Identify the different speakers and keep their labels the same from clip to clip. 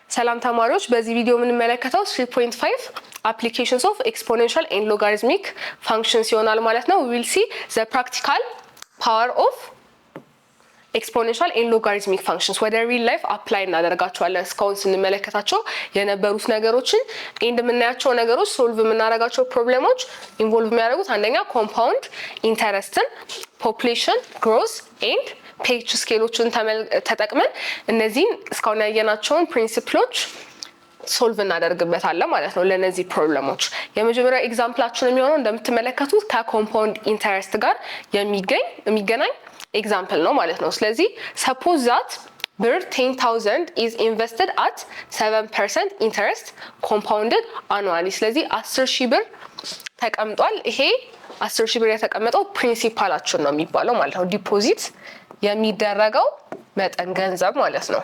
Speaker 1: ሰላም ተማሪዎች በዚህ ቪዲዮ የምንመለከተው 3.5 applications of exponential and logarithmic functions ይሆናል ማለት ነው። we will see the practical power of exponential and logarithmic functions ወደ real life apply እናደርጋቸዋለን። እስካሁን ስንመለከታቸው የነበሩት ነገሮችን እንደምናያቸው ነገሮች ሶልቭ የምናደርጋቸው ፕሮብሌሞች ኢንቮልቭ የሚያደርጉት አንደኛ ኮምፓውንድ ኢንተረስትን፣ ፖፑሌሽን ግሮዝ ኤንድ ፔጅ ስኬሎችን ተጠቅመን እነዚህን እስካሁን ያየናቸውን ፕሪንሲፕሎች ሶልቭ እናደርግበታለን ማለት ነው። ለነዚህ ፕሮብሌሞች የመጀመሪያው ኤግዛምፕላችን የሚሆነው እንደምትመለከቱት ከኮምፓውንድ ኢንተረስት ጋር የሚገናኝ ኤግዛምፕል ነው ማለት ነው። ስለዚህ suppose that ብር 10,000 is invested at 7% interest compounded annually። ስለዚህ 10,000 ብር ተቀምጧል። ይሄ 10,000 ብር የተቀመጠው ፕሪንሲፓላችን ነው የሚባለው ማለት ነው። ዲፖዚት የሚደረገው መጠን ገንዘብ ማለት ነው።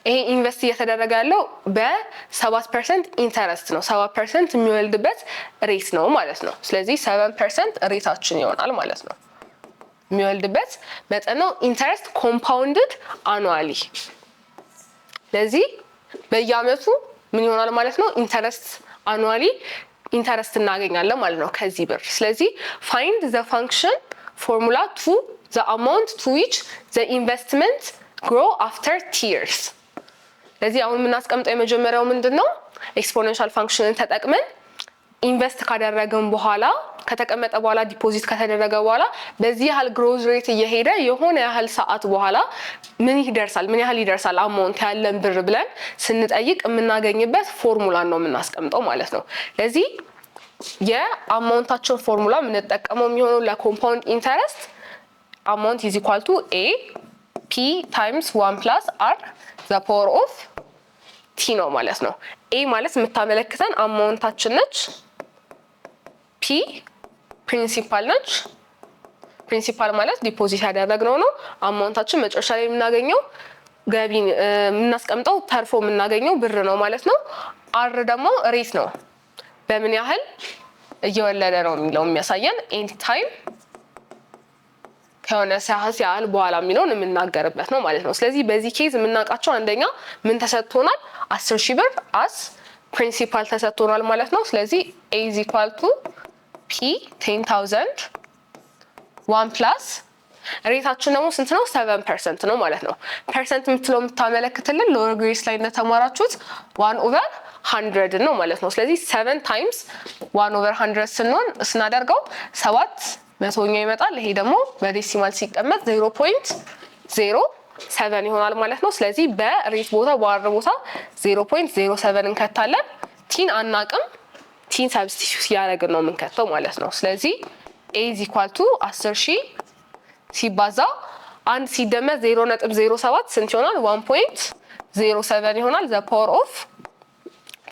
Speaker 1: ይሄ ኢንቨስት እየተደረገ ያለው በ7% ኢንተረስት ነው። 7% የሚወልድበት ሬት ነው ማለት ነው። ስለዚህ 7% ሬታችን ይሆናል ማለት ነው። የሚወልድበት መጠን ነው። ኢንተረስት ኮምፓውንድድ አኑዋሊ። ስለዚህ በየአመቱ ምን ይሆናል ማለት ነው? ኢንተረስት አኑዋሊ ኢንተረስት እናገኛለን ማለት ነው ከዚህ ብር። ስለዚህ ፋይንድ ዘ ፋንክሽን ፎርሙላ ቱ the amount to which the investment grow after years። ስለዚህ አሁን የምናስቀምጠው የመጀመሪያው ምንድነው? ኤክስፖኔንሻል ፋንክሽንን ተጠቅመን ኢንቨስት ካደረግን በኋላ ከተቀመጠ በኋላ ዲፖዚት ከተደረገ በኋላ በዚህ ያህል ግሮዝ ሬት እየሄደ የሆነ ያህል ሰዓት በኋላ ምን ያህል ይደርሳል አማውንት ያለን ብር ብለን ስንጠይቅ የምናገኝበት ፎርሙላ ነው የምናስቀምጠው ማለት ነው። ስለዚህ የአማውንታችን ፎርሙላ የምንጠቀመው የሚሆነው ለኮምፓውንድ ኢንተረስት amount is equal to a p times 1 plus r the power of t ነው ማለት ነው። a ማለት የምታመለክተን አማውንታችን ነች። p ፕሪንሲፓል ነች። ፕሪንሲፓል ማለት ዲፖዚት ያደረግነው ነው። አማውንታችን መጨረሻ ላይ የምናገኘው ገቢ የምናስቀምጠው ተርፎ የምናገኘው ብር ነው ማለት ነው። r ደግሞ ሬት ነው። በምን ያህል እየወለደ ነው የሚለው የሚያሳየን ኤኒ ታይም ከሆነ ሰዓት ያህል በኋላ የሚለውን የምናገርበት ነው ማለት ነው። ስለዚህ በዚህ ኬዝ የምናውቃቸው አንደኛ ምን ተሰጥቶናል? 10,000 ብር አስ ፕሪንሲፓል ተሰጥቶናል ማለት ነው። ስለዚህ a is equal to p 10,000 1 plus ሬታችን ደግሞ ስንት ነው? 7% ነው ማለት ነው። ፐርሰንት የምትለው የምታመለክትልን ሎወር ግሬስ ላይ እንደተማራችሁት 1/100 ነው ማለት ነው። ስለዚህ 7 times 1/100 ስናደርገው 7 መቶኛ ይመጣል። ይሄ ደግሞ በዴሲማል ሲቀመጥ 0.07 ይሆናል ማለት ነው። ስለዚህ በሬት ቦታ በአር ቦታ 0.07 እንከታለን። ቲን አናቅም፣ ቲን ሰብስቲቲዩት ያደረግን ነው የምንከተው ማለት ነው። ስለዚህ a is equal to 10,000 ሲባዛ 1 ሲደመር 0.07 ስንት ይሆናል? 1.07 ይሆናል the power of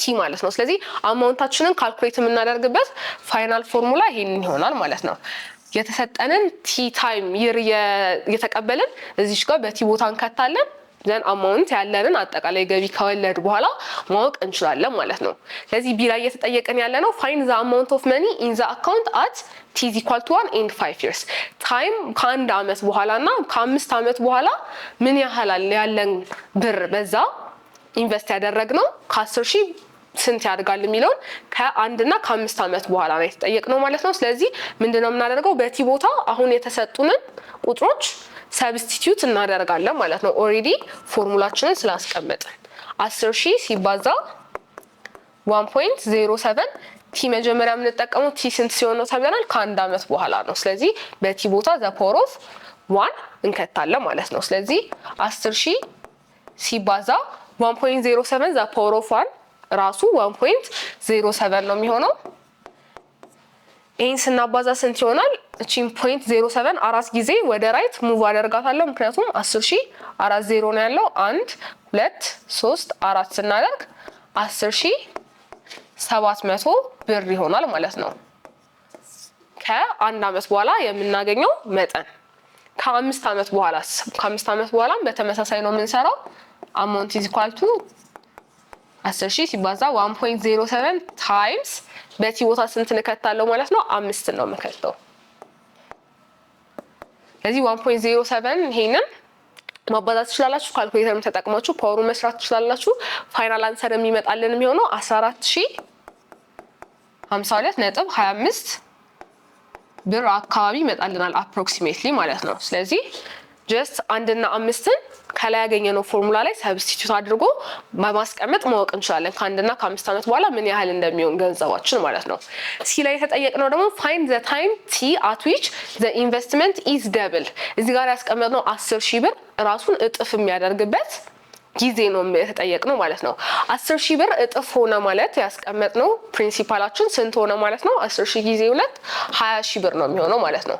Speaker 1: t ማለት ነው። ስለዚህ አማውንታችንን ካልኩሌት የምናደርግበት ፋይናል ፎርሙላ ይሄንን ይሆናል ማለት ነው። የተሰጠንን ቲ ታይም ይር የተቀበልን እዚች ጋር በቲ ቦታ እንከታለን። ዘን አማውንት ያለንን አጠቃላይ ገቢ ከወለድ በኋላ ማወቅ እንችላለን ማለት ነው። ስለዚህ ቢ ላይ እየተጠየቀን ያለ ነው ፋይንድ ዘ አማውንት ኦፍ መኒ ኢን ዘ አካውንት አት ቲ ኢዝ ኢኳል ቱ 1 and 5 years። ታይም ከአንድ አመት በኋላና ከ5 አመት በኋላ ምን ያህል ያለን ብር በዛ ኢንቨስት ያደረግነው ከ10,000 ስንት ያድጋል የሚለውን ከ1 እና ከ5 አመት በኋላ ነው የተጠየቅነው ማለት ነው። ስለዚህ ምንድነው የምናደርገው? በቲ ቦታ አሁን የተሰጡንን ቁጥሮች ሰብስቲቲዩት እናደርጋለን ማለት ነው። ኦሬዲ ፎርሙላችንን ስላስቀመጥን 10,000 ሲባዛ 1.07 ቲ መጀመሪያ የምንጠቀመው ቲ ስንት ሲሆን ነው ተብለናል? ከ1 አመት በኋላ ነው። ስለዚህ በቲ ቦታ ዘ ፓወር ኦፍ 1 እንከታለን ማለት ነው። ስለዚህ 10,000 ሲባዛ 1.07 ዘ ፓወር ኦፍ 1 ራሱ 1.07 ነው የሚሆነው። ይሄን ስናባዛ ስንት ይሆናል? እቺን 0.07 አራት ጊዜ ወደ ራይት ሙቭ አደርጋታለሁ። ምክንያቱም 10,000 4 0 ነው ያለው። 1 2 3 4 ስናደርግ 10,700 ብር ይሆናል ማለት ነው። ከአንድ አመት በኋላ የምናገኘው መጠን ከ5 አመት በኋላም በተመሳሳይ ነው የምንሰራው። አማውንት ኢዝ ኢኳል ቱ 10,000 ሲባዛ 1.07 ታይምስ በቲ ቦታ ስንት እንከታለው ማለት ነው? 5 ነው የምከተው። ስለዚህ 1.07 ይሄንን ማባዛት ትችላላችሁ። ካልኩሌተርም ተጠቅማችሁ ፓወሩን መስራት ትችላላችሁ። ፋይናል አንሰር የሚመጣልን የሚሆነው 14052.25 ብር አካባቢ ይመጣልናል አፕሮክሲሜትሊ ማለት ነው። ስለዚህ ጀስት 1 እና 5ን ከላይ ያገኘነው ፎርሙላ ላይ ሰብስቲቱት አድርጎ በማስቀመጥ ማወቅ እንችላለን ከ1 እና ከ5 ዓመት በኋላ ምን ያህል እንደሚሆን ገንዘባችን ማለት ነው። ሲ ላይ የተጠየቅነው ደግሞ find the time t at which the investment is double። እዚህ ጋር ያስቀመጥነው 10,000 ብር ራሱን እጥፍ የሚያደርግበት ጊዜ ነው የተጠየቅነው ማለት ነው። 10,000 ብር እጥፍ ሆነ ማለት ያስቀመጥነው ፕሪንሲፓላችን ስንት ሆነ ማለት ነው? 10,000 ጊዜ 2 20,000 ብር ነው የሚሆነው ማለት ነው።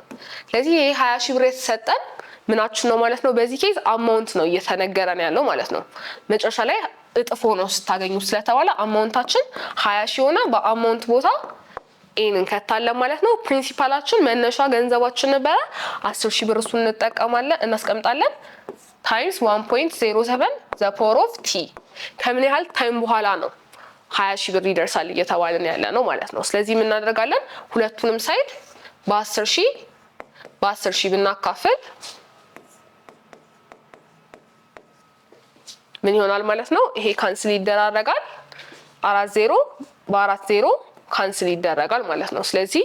Speaker 1: ስለዚህ ይሄ 20,000 ብር የተሰጠን ምናችን ነው ማለት ነው? በዚህ ኬዝ አማውንት ነው እየተነገረን ያለው ማለት ነው። መጨረሻ ላይ እጥፍ ሆኖ ስታገኙ ስለተባለ አማውንታችን 20,000 ሆነ፣ በአማውንት ቦታ ኤን እንከታለን ማለት ነው። ፕሪንሲፓላችን መነሻ ገንዘባችን ነበረ 10,000 ብር፣ እሱን እናስቀምጣለን ታይምስ 1.07 ዘ ፓወር ኦፍ ቲ ከምን ያህል ታይም በኋላ ነው 20,000 ብር ይደርሳል እየተባለን ያለ ነው ማለት ነው። ስለዚህ ምን እናደርጋለን? ሁለቱንም ሳይድ በ10,000 ብናካፍል ምን ይሆናል ማለት ነው? ይሄ ካንስል ይደራረጋል። 40 በ40 ካንስል ይደረጋል ማለት ነው። ስለዚህ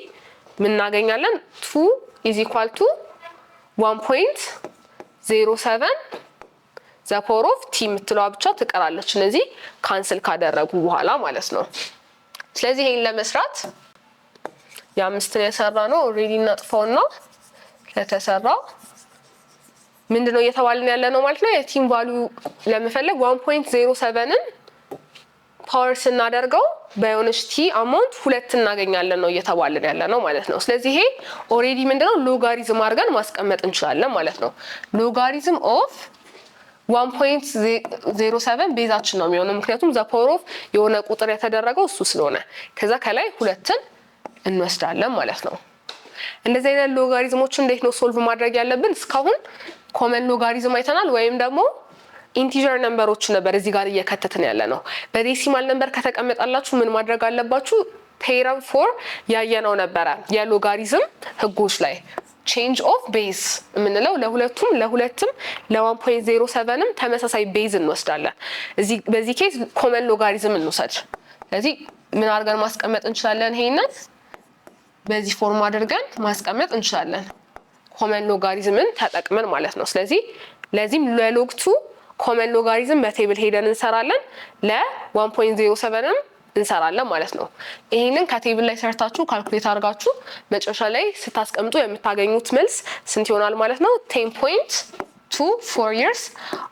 Speaker 1: ምን እናገኛለን? 2 is equal to 1.07 ዘ ፓወር ኦፍ ቲ የምትለዋ ብቻ ትቀራለች። እነዚህ ካንስል ካደረጉ በኋላ ማለት ነው። ስለዚህ ይሄን ለመስራት የ5ን የሰራ ነው ኦልሬዲ እናጥፋውና ለተሰራው ምንድነው እየተባልን ያለ ነው ማለት ነው? የቲም ቫልዩ ለመፈለግ 1.07ን ፓወር ስናደርገው በዮነች ቲ አማውንት 2 እናገኛለን ነው እየተባልን ያለ ነው ማለት ነው። ስለዚህ ይሄ ኦልሬዲ ምንድነው ሎጋሪዝም አድርገን ማስቀመጥ እንችላለን ማለት ነው። ሎጋሪዝም ኦፍ 1.07 ቤዛችን ነው የሚሆነው፣ ምክንያቱም ዘ ፓወር ኦፍ የሆነ ቁጥር የተደረገው እሱ ስለሆነ ከዛ ከላይ 2ን እንወስዳለን ማለት ነው። እንደዚህ አይነት ሎጋሪዝሞችን እንዴት ነው ሶልቭ ማድረግ ያለብን? እስካሁን ኮመን ሎጋሪዝም አይተናል፣ ወይም ደግሞ ኢንቲጀር ነምበሮች ነበር እዚህ ጋር እየከተትን ያለ ነው። በዴሲማል ነምበር ከተቀመጣላችሁ ምን ማድረግ አለባችሁ? ቴረም ፎር ያየነው ነበረ የሎጋሪዝም ህጎች ላይ ቼንጅ ኦፍ ቤዝ የምንለው ለሁለቱም ለ1.07ም ተመሳሳይ ቤዝ እንወስዳለን። በዚህ ኬዝ ኮመን ሎጋሪዝም እንውሰድ። ስለዚህ ምን አድርገን ማስቀመጥ እንችላለን? ይሄንን በዚህ ፎርም አድርገን ማስቀመጥ እንችላለን፣ ኮመን ሎጋሪዝምን ተጠቅመን ማለት ነው። ስለዚህ ለዚህም ለሎግ2 ኮመን ሎጋሪዝም በቴብል ሄደን እንሰራለን፣ ለ1.07ም እንሰራለን ማለት ነው። ይሄንን ከቴብል ላይ ሰርታችሁ ካልኩሌት አድርጋችሁ መጨረሻ ላይ ስታስቀምጡ የምታገኙት መልስ ስንት ይሆናል ማለት ነው? 10.24 years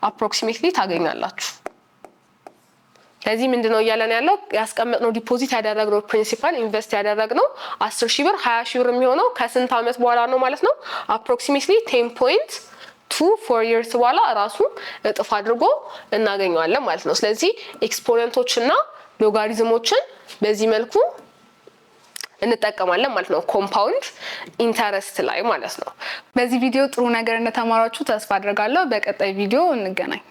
Speaker 1: approximately ታገኛላችሁ። ስለዚህ ምንድነው እያለን ያለው? ያስቀመጥነው ዲፖዚት ያደረግነው ፕሪንሲፓል ኢንቨስት ያደረግነው 10,000 ብር 20,000 ብር የሚሆነው ከስንት ዓመት በኋላ ነው ማለት ነው? approximately 10.24 years በኋላ ራሱ እጥፍ አድርጎ እናገኘዋለን ማለት ነው። ስለዚህ ኤክስፖነንቶችና ሎጋሪዝሞችን በዚህ መልኩ እንጠቀማለን ማለት ነው፣ ኮምፓውንድ ኢንተረስት ላይ ማለት ነው። በዚህ ቪዲዮ ጥሩ ነገር እንደተማራችሁ ተስፋ አድርጋለሁ። በቀጣይ ቪዲዮ እንገናኝ።